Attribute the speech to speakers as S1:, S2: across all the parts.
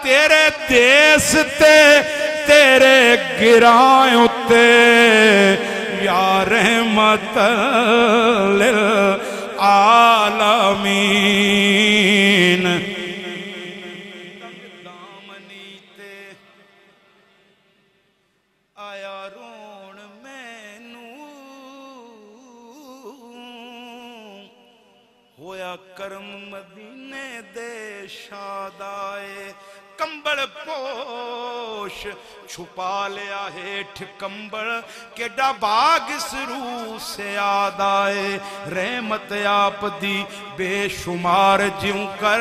S1: تیرے دیس تے تیرے گرائیں اتے یا رحمت للعالمین دامنی تے آیا رون مینوں ہویا کرم مدینے دے شادائے کمبل پوش چھپا لیا ہیٹھ کمبل کہ ڈباگ اس روح سے آدائے رحمت آپ دی بے شمار جیوں کر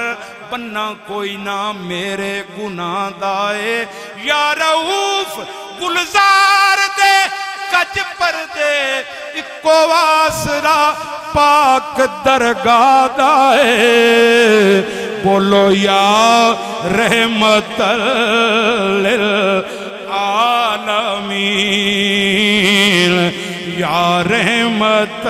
S1: بننا کوئی نہ میرے گناہ دائے یا رؤوف گلزار دے کج پر دے اکو واسرہ پاک درگاہ دائے بولو یا رحمت للعالمین یا رحمت